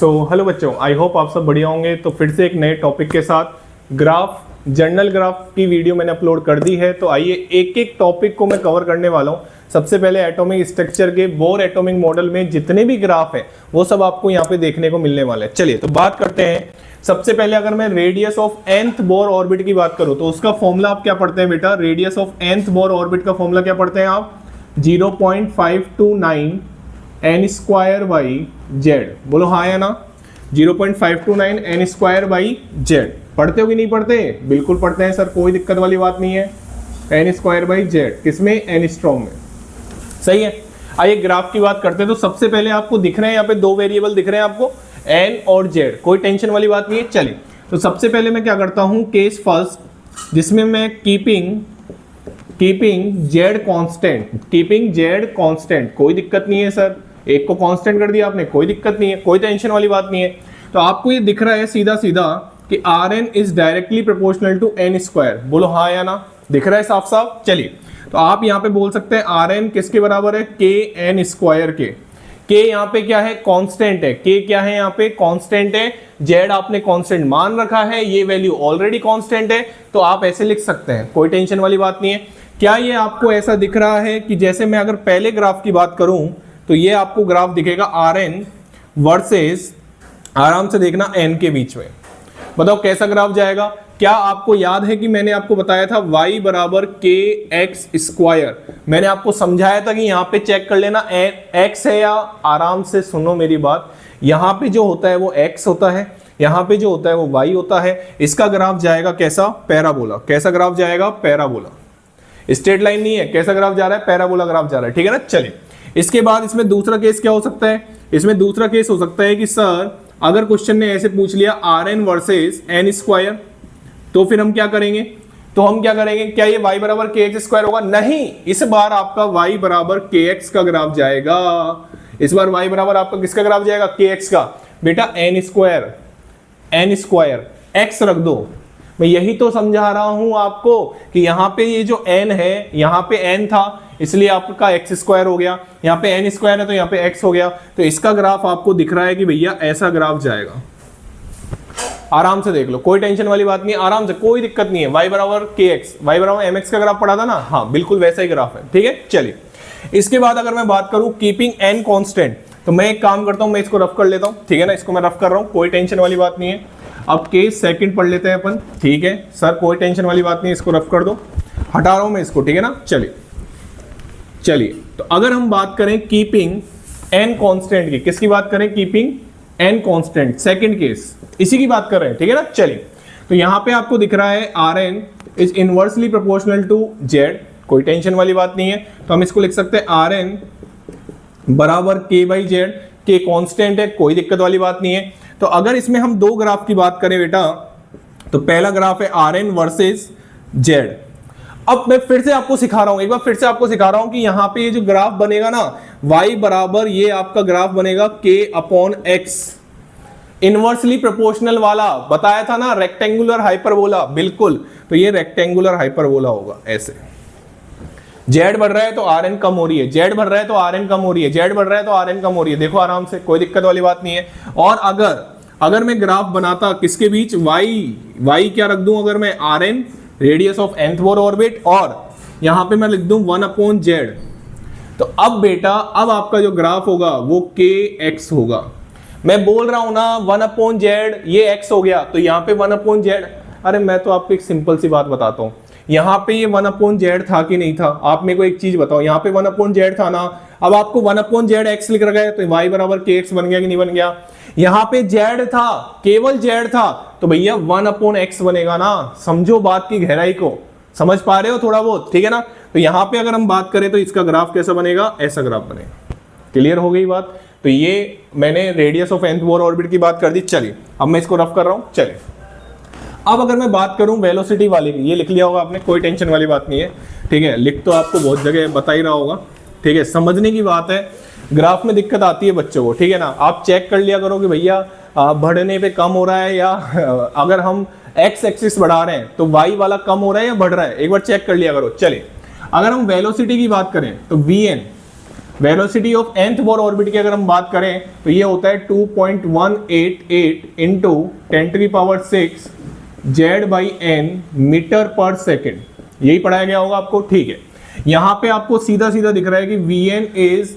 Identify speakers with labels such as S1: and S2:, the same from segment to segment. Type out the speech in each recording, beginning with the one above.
S1: Hello बच्चों, I hope आप सब बढ़िया होंगे। तो फिर से एक नए टॉपिक के साथ ग्राफ, जर्नल ग्राफ की वीडियो मैंने अपलोड कर दी है। तो आइए एक एक टॉपिक को मैं कवर करने वाला हूँ। सबसे पहले एटॉमिक स्ट्रक्चर के बोर एटॉमिक मॉडल में जितने भी ग्राफ है वो सब आपको यहाँ पे देखने को मिलने वाला है। चलिए तो बात करते हैं। सबसे पहले अगर मैं radius of nth Bohr orbit की बात करूँ तो उसका फॉर्मूला आप क्या पढ़ते हैं बेटा? Radius of nth Bohr orbit का फॉर्मूला क्या पढ़ते हैं आप? 0.529 n स्क्वायर बाई जेड। बोलो हाँ या ना? 0.529 n स्क्वायर बाई जेड पढ़ते हो कि नहीं पढ़ते? बिल्कुल पढ़ते हैं सर, कोई दिक्कत वाली बात नहीं है। n स्क्वायर बाई जेड किसमें? एंगस्ट्रॉम में। सही है। आइए ग्राफ की बात करते हैं। तो सबसे पहले आपको दिख रहे हैं यहाँ पे दो वेरिएबल दिख रहे हैं आपको, n और z। कोई टेंशन वाली बात नहीं है। चलिए तो सबसे पहले मैं क्या करता हूँ, केस फर्स्ट, जिसमें मैं कीपिंग z कांस्टेंट, कोई दिक्कत नहीं है सर। एक को कांस्टेंट कर दिया आपने, कोई दिक्कत नहीं है, कोई टेंशन वाली बात नहीं है। तो आपको ये दिख रहा है सीधा सीधा कि Rn is directly proportional to n square. बोलो हाँ या ना? दिख रहा है साफ साफ। चलिए तो आप यहाँ पे बोल सकते हैं Rn किसके बराबर है? k n स्क्वायर के। k यहाँ पे क्या है? कांस्टेंट है। k क्या है? यहाँ पे कांस्टेंट है। z आपने कांस्टेंट मान रखा है, ये वैल्यू ऑलरेडी कांस्टेंट है, तो आप ऐसे लिख सकते हैं, कोई टेंशन वाली बात नहीं है। क्या ये आपको ऐसा दिख रहा है कि जैसे मैं अगर पहले ग्राफ की बात करूं तो ये आपको ग्राफ दिखेगा Rn वर्सेस, आराम से देखना, n के बीच में। बताओ कैसा ग्राफ जाएगा? क्या आपको याद है कि मैंने आपको बताया था y बराबर kx स्क्वायर? मैंने आपको समझाया था कि यहाँ पे चेक कर लेना x है या, आराम से सुनो मेरी बात, यहाँ पे जो होता है वो x होता है, यहाँ पे जो होता है वो y होता है। इसका ग्राफ जाएगा कैसा? पैराबोला। कैसा ग्राफ जाएगा? पैराबोला। स्ट्रेट लाइन नहीं है, कैसा ग्राफ जा रहा है? पैराबोला ग्राफ जा रहा है, ठीक है ना। चलिए इसके बाद इसमें दूसरा केस क्या हो सकता है? इसमें दूसरा केस हो सकता है कि सर अगर क्वेश्चन ने ऐसे पूछ लिया Rn वर्सेस n स्क्वायर, तो फिर हम क्या करेंगे? क्या ये y बराबर kx स्क्वायर होगा? नहीं, इस बार आपका y बराबर kx का ग्राफ जाएगा। इस बार y बराबर आपका किसका ग्राफ जाएगा? kx का। बेटा n स्क्वायर x रख दो। मैं यही तो समझा रहा हूं आपको कि यहाँ पे ये जो n है, यहाँ पे n था इसलिए आपका x स्क्वायर हो गया, यहाँ पे n स्क्वायर है तो यहाँ पे x हो गया। तो इसका ग्राफ आपको दिख रहा है कि भैया ऐसा ग्राफ जाएगा। आराम से देख लो, कोई टेंशन वाली बात नहीं, आराम से, कोई दिक्कत नहीं है। y बराबर kx, y बराबर mx का ग्राफ पढ़ा था ना? हाँ बिल्कुल वैसा ही ग्राफ है, ठीक है। चलिए इसके बाद अगर मैं बात करूं कीपिंग n कांस्टेंट, तो मैं एक काम करता हूं, मैं इसको रफ कर लेता हूं, ठीक है ना। इसको मैं रफ कर रहा हूं, कोई टेंशन वाली बात नहीं है। अब केस सेकंड पढ़ लेते हैं अपन, ठीक है सर, कोई टेंशन वाली बात नहीं, इसको रफ कर दो, हटा रहा हूं मैं इसको, ठीक है ना। चलिए तो अगर हम बात करें कीपिंग n कांस्टेंट की, किसकी बात करें? Keeping n constant, second case, इसी की बात कर रहे हैं, ठीक है ना। चलिए तो यहां पे आपको दिख रहा है Rn is inversely proportional to z, कोई टेंशन वाली बात नहीं है। तो हम इसको लिख सकते हैं Rn बराबर k by Z. k constant है, कोई दिक्कत वाली बात नहीं है। तो अगर इसमें हम दो ग्राफ की बात करें बेटा, तो पहला ग्राफ है Rn वर्सेस z। अब मैं फिर से आपको सिखा रहा हूं, एक बार फिर से आपको सिखा रहा हूं कि यहां पे ये जो ग्राफ बनेगा ना, y बराबर ये आपका ग्राफ बनेगा k upon x, inversely proportional वाला बताया था ना, रेक्टेंगुलर हाइपरबोला, बिल्कुल। तो ये रेक्टेंगुलर हाइपरबोला होगा ऐसे। z बढ़ रहा है तो Rn कम हो रही है, z बढ़ रहा है तो Rn कम हो रही है, z बढ़ रहा है तो Rn कम हो रही है। देखो आराम से, कोई दिक्कत वाली बात नहीं है। और अगर मैं ग्राफ बनाता किसके बीच? y क्या रख दूं अगर मैं? Rn radius of nth Bohr orbit, और यहां पे मैं लिख दूं 1 अपॉन z। तो अब बेटा, अब आपका जो ग्राफ होगा वो kx होगा। मैं बोल रहा हूं ना 1 अपॉन z, ये x हो गया, तो यहाँ पे 1 अपॉन z। अरे मैं तो आपको एक सिंपल सी बात बताता हूं, यहाँ पे ये 1 अपॉन z था कि नहीं था? आप मेरे को एक चीज बताओ, यहाँ पे 1 अपॉन z था ना, अब आपको 1 अपॉन z x लिख रखा है, तो y बराबर kx बन गया कि नहीं बन गया? यहाँ पे z था, केवल z था, तो भैया 1 अपॉन x बनेगा ना। समझो बात की गहराई को, समझ पा रहे हो थोड़ा बहुत, ठीक है ना। तो यहाँ पे अगर हम बात करें तो इसका ग्राफ कैसा बनेगा? ऐसा ग्राफ बनेगा। क्लियर हो गई बात? तो ये मैंने radius of nth Bohr orbit की बात कर दी। चलिए अब मैं इसको रफ कर रहा हूँ। चलिए अब अगर मैं बात करूं वेलोसिटी वाली की, ये लिख लिया होगा आपने, कोई टेंशन वाली बात नहीं है, ठीक है। लिख तो आपको बहुत जगह बता ही रहा होगा, ठीक है। समझने की बात है, ग्राफ में दिक्कत आती है बच्चों को, ठीक है ना। आप चेक कर लिया करो कि भैया बढ़ने पे कम हो रहा है, या अगर हम x एक्सिस बढ़ा रहे हैं तो y वाला कम हो रहा है या बढ़ रहा है, एक बार चेक कर लिया करो। चलिए अगर हम वेलोसिटी की बात करें तो velocity of nth Bohr orbit की अगर हम बात करें तो ये होता है 2.188 इंटू 10⁻⁶ z/n मीटर पर सेकेंड। यही पढ़ाया गया होगा आपको, ठीक है। यहां पे आपको सीधा सीधा दिख रहा है कि Vn is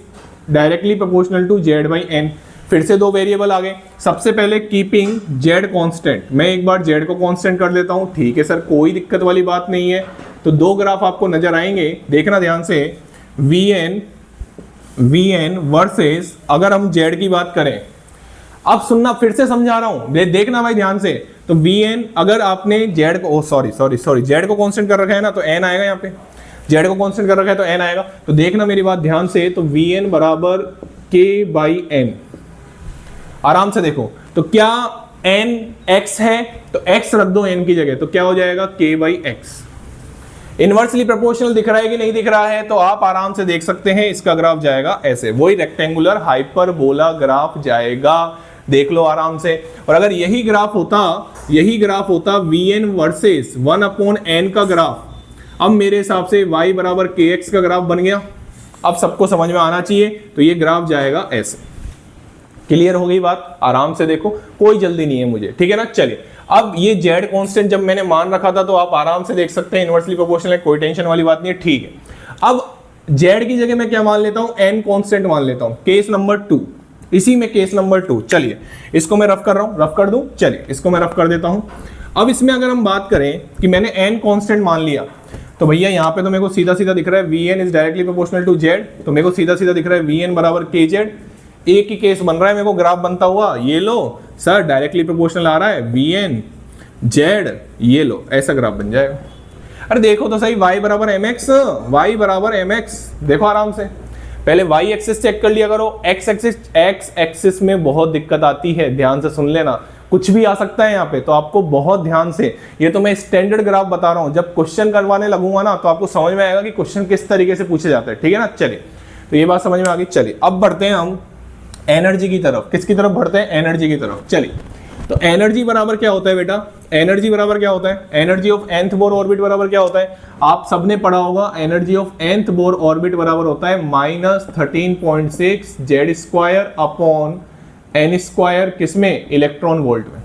S1: directly proportional to z/n। फिर से दो वेरिएबल आ गए। सबसे पहले कीपिंग z कांस्टेंट, मैं एक बार z को कांस्टेंट कर देता हूं, ठीक है सर, कोई दिक्कत वाली बात नहीं है। तो दो ग्राफ आपको नजर आएंगे, देखना ध्यान से। Vn वर्सेस अगर हम z की बात करें, अब सुनना, फिर से समझा रहा हूं, देखना भाई ध्यान से। तो Vn अगर आपने z को सॉरी z को कांस्टेंट कर रखा है ना, तो n आएगा। यहाँ पे z को कांस्टेंट कर रखा है तो n आएगा। तो देखना मेरी बात ध्यान से, तो Vn बराबर k/n, आराम से देखो। तो क्या n x है, तो x रख दो n की जगह, तो क्या हो जाएगा k/x। इनवर्सली प्रोपोर्शनल दिख रहा है कि नहीं दिख रहा है, तो आप आराम से देख सकते हैं। इसका ग्राफ जाएगा ऐसे, वही रेक्टेंगुलर हाइपरबोला ग्राफ जाएगा, देख लो आराम से। और अगर यही ग्राफ होता Vn वर्सेस 1/n का ग्राफ, अब मेरे हिसाब से y बराबर kx का ग्राफ बन गया। अब सबको समझ में आना चाहिए, तो ये ग्राफ जाएगा ऐसे। क्लियर हो गई बात? आराम से देखो, कोई जल्दी नहीं है मुझे, ठीक है ना। चलिए, अब ये z कांस्टेंट जब मैंने मान रखा था, तो आप आराम से देख सकते हैं इनवर्सली प्रोपोर्शनल है, कोई टेंशन वाली बात नहीं है, ठीक है। अब z की जगह मैं क्या मान लेता हूं, n कांस्टेंट मान लेता हूं, केस नंबर 2, इसी में केस नंबर 2। चलिए, इसको मैं रफ कर रहा हूं, रफ कर दूं, चलिए इसको मैं रफ कर देता हूं। अब इसमें अगर हम बात करें कि मैंने n कांस्टेंट मान लिया, तो भैया यहाँ पे तो मेरे को सीधा सीधा दिख रहा है Vn is directly proportional to z, तो मेरे को सीधा सीधा दिख रहा है Vn बराबर kz। एक ही केस बन रहा है मेरे को ग्राफ बनता हुआ, ये लो सर डायरेक्टली प्रोपोर्शनल आ रहा है Vn z, ये लो ऐसा ग्राफ बन जाएगा। अरे देखो तो सही, y बराबर mx, y बराबर mx, देखो आराम से। पहले y एक्सिस चेक कर लिया करो, x एक्सिस में बहुत दिक्कत आती है, ध्यान से सुन लेना, कुछ भी आ सकता है यहाँ पे, तो आपको बहुत ध्यान से, ये तो मैं स्टैंडर्ड ग्राफ बता रहा हूँ, जब क्वेश्चन करवाने लगूंगा ना तो आपको समझ में आएगा कि क्वेश्चन किस तरीके से पूछे जाते हैं, ठीक है ना। चलिए, तो ये बात समझ में आ गई। चलिए, अब बढ़ते हैं हम एनर्जी की तरफ। किसकी तरफ बढ़ते हैं? एनर्जी की तरफ। चलिए, तो एनर्जी बराबर क्या होता है बेटा? एनर्जी बराबर क्या होता है? Energy of nth Bohr orbit बराबर क्या होता है? आप सबने पढ़ा होगा, energy of nth Bohr orbit बराबर होता है -13.6 z² / n², किसमें? इलेक्ट्रॉन वोल्ट में।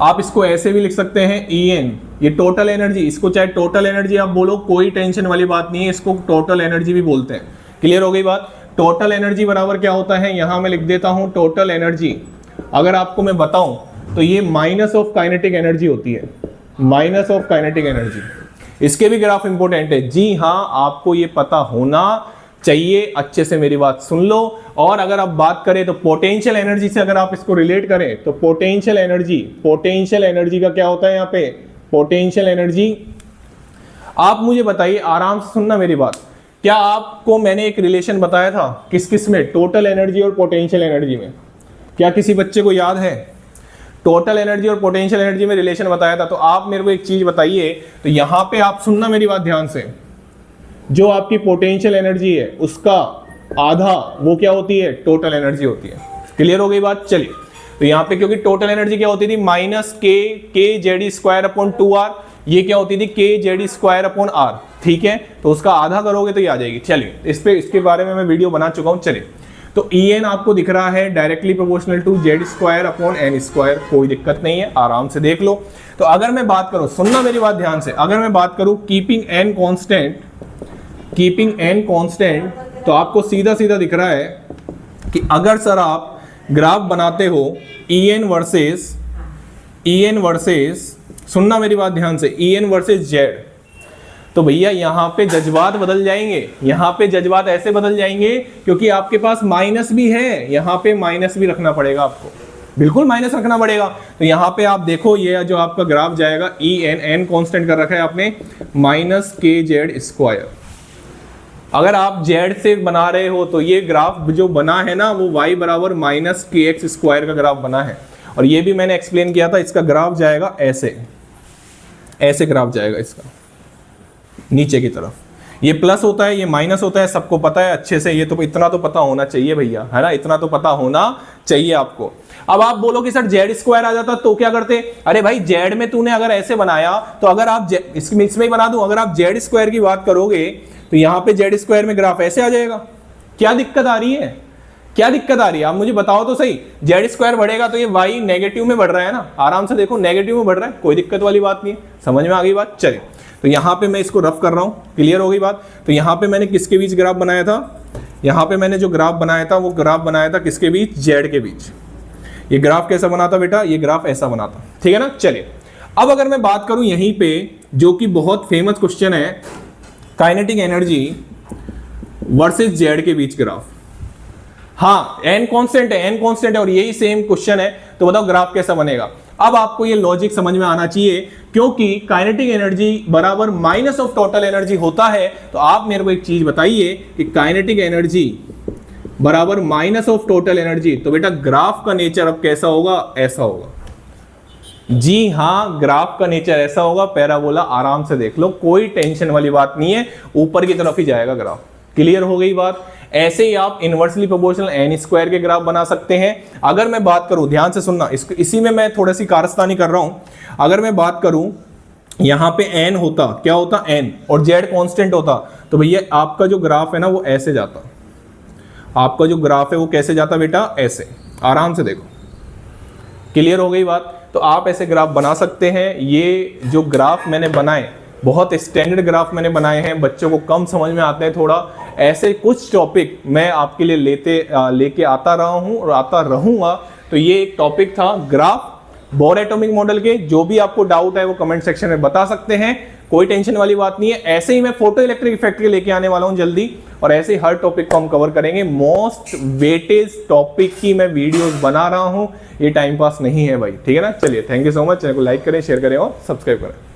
S1: आप इसको ऐसे भी लिख सकते हैं En, ये टोटल एनर्जी, इसको चाहे टोटल एनर्जी आप बोलो, कोई टेंशन वाली बात नहीं है, इसको टोटल एनर्जी भी बोलते हैं। क्लियर हो गई बात? टोटल एनर्जी बराबर क्या होता है, यहां मैं लिख देता हूं टोटल एनर्जी। अगर आपको मैं बताऊं तो ये माइनस ऑफ काइनेटिक एनर्जी होती है, माइनस ऑफ काइनेटिक एनर्जी। इसके भी ग्राफ इंपॉर्टेंट है, जी हाँ, आपको ये पता होना चाहिए, अच्छे से मेरी बात सुन लो। और अगर आप बात करें तो पोटेंशियल एनर्जी से अगर आप इसको रिलेट करें, तो पोटेंशियल एनर्जी का क्या होता है यहाँ पे? पोटेंशियल एनर्जी, आप मुझे बताइए, आराम से सुनना मेरी बात, क्या आपको मैंने एक रिलेशन बताया था किस किस में? टोटल एनर्जी और पोटेंशियल एनर्जी में। क्या किसी बच्चे को याद है? टोटल एनर्जी और पोटेंशियल एनर्जी में रिलेशन बताया था। तो आप मेरे को एक चीज बताइए, तो यहां पे आप सुनना मेरी बात ध्यान से, जो आपकी पोटेंशियल एनर्जी है उसका आधा वो क्या होती है? टोटल एनर्जी होती है। क्लियर हो गई बात? चलिए, तो यहाँ पे क्योंकि टोटल एनर्जी क्या होती थी? -k/2r, ये क्या होती थी? k/2r, ठीक है। तो उसका आधा करोगे तो ये आ जाएगी। चलिए, इसके बारे में मैं वीडियो बना चुका हूं। चलिए, तो En आपको दिख रहा है डायरेक्टली प्रोपोर्शनल टू z²/n², कोई दिक्कत नहीं है, आराम से देख लो। तो अगर मैं बात करूं, सुनना मेरी बात ध्यान से, अगर मैं बात करूं कीपिंग n कांस्टेंट, तो आपको सीधा सीधा दिख रहा है कि अगर सर आप ग्राफ बनाते हो En वर्सेस, सुनना मेरी बात ध्यान से, En वर्सेस z, तो भैया यहाँ पे जज्बात बदल जाएंगे। यहाँ पे जज्बात ऐसे बदल जाएंगे क्योंकि आपके पास माइनस भी है, यहाँ पे माइनस भी रखना पड़ेगा आपको, बिल्कुल माइनस रखना पड़ेगा। तो यहाँ पे आप देखो, ये जो आपका ग्राफ जाएगा n कांस्टेंट कर रखा है आपने -kz²। अगर आप z से बना रहे हो तो ये ग्राफ जो बना है ना, वो y बराबर -kx² का ग्राफ बना है। और ये भी मैंने एक्सप्लेन किया था, इसका ग्राफ जाएगा ऐसे, ऐसे ग्राफ जाएगा इसका नीचे की तरफ। ये प्लस होता है, ये माइनस होता है, सबको पता है अच्छे से, ये तो इतना तो पता होना चाहिए भैया, है ना, इतना तो पता होना चाहिए आपको। अब आप बोलो कि सर z² आ जाता तो क्या करते? अरे भाई, z में तूने अगर ऐसे बनाया तो अगर आप इसमें ही बना दूं, अगर आप z² की बात करोगे तो यहाँ पे z² में ग्राफ ऐसे आ जाएगा, क्या दिक्कत आ रही है? क्या दिक्कत आ रही है आप मुझे बताओ तो सही। जेड स्क्वायर बढ़ेगा तो ये वाई नेगेटिव में बढ़ रहा है ना, आराम से देखो नेगेटिव में बढ़ रहा है, कोई दिक्कत वाली बात नहीं है। समझ में आ गई बात? चलिए, तो यहाँ पे मैं इसको रफ कर रहा हूँ, क्लियर हो गई बात। तो यहाँ पे मैंने किसके बीच ग्राफ बनाया था? यहाँ पे मैंने जो ग्राफ बनाया था वो ग्राफ बनाया था किसके बीच? जेड के बीच। ये ग्राफ कैसा बना था बेटा? ये ग्राफ ऐसा बना था, ठीक है ना। चलिए, अब अगर मैं बात करूं यहीं पे, जो कि बहुत फेमस क्वेश्चन है, काइनेटिक एनर्जी वर्सेस जेड के बीच ग्राफ। हाँ, एन कांस्टेंट है, एन कांस्टेंट है और यही सेम क्वेश्चन है, तो बताओ ग्राफ कैसा बनेगा? अब आपको ये लॉजिक समझ में आना चाहिए, क्योंकि काइनेटिक एनर्जी बराबर माइनस ऑफ टोटल एनर्जी होता है। तो आप मेरे को एक चीज बताइए कि काइनेटिक एनर्जी बराबर माइनस ऑफ टोटल एनर्जी, तो बेटा ग्राफ का नेचर अब कैसा होगा? ऐसा होगा। जी हाँ, ग्राफ का नेचर ऐसा होगा, पैराबोला। आराम से देख लो, कोई टेंशन वाली बात नहीं है, ऊपर की तरफ ही जाएगा ग्राफ। क्लियर हो गई बात? ऐसे ही आप इनवर्सली प्रोपोर्शनल एन स्क्वायर के ग्राफ बना सकते हैं। अगर मैं बात करूं, ध्यान से सुनना, इसी में मैं थोड़ी सी कारस्तानी कर रहा हूं। अगर मैं बात करूं यहां पे एन होता, क्या होता? एन, और जेड कांस्टेंट होता, तो भैया आपका जो ग्राफ है ना वो ऐसे जाता। आपका जो ग्राफ है वो कैसे जाता बेटा? ऐसे। आराम से देखो, क्लियर हो गई बात? तो आप ऐसे ग्राफ बना सकते हैं। ये जो ग्राफ मैंने बनाए, बहुत स्टैंडर्ड ग्राफ मैंने बनाए हैं, बच्चों को कम समझ में आते हैं थोड़ा। ऐसे कुछ टॉपिक मैं आपके लिए लेके आता रहा हूं और आता रहूंगा। तो ये एक टॉपिक था ग्राफ बोर एटॉमिक मॉडल के। जो भी आपको डाउट है वो कमेंट सेक्शन में बता सकते हैं, कोई टेंशन वाली बात नहीं है। ऐसे ही मैं फोटो इलेक्ट्रिक इफेक्ट के लेके आने वाला हूं जल्दी, और ऐसे ही हर टॉपिक को हम कवर करेंगे। मोस्ट वेटेज टॉपिक की मैं वीडियोस बना रहा हूं, ये टाइम पास नहीं है भाई, ठीक है ना। चलिए, thank you so much. Channel को लाइक करें, शेयर करें और सब्सक्राइब करें।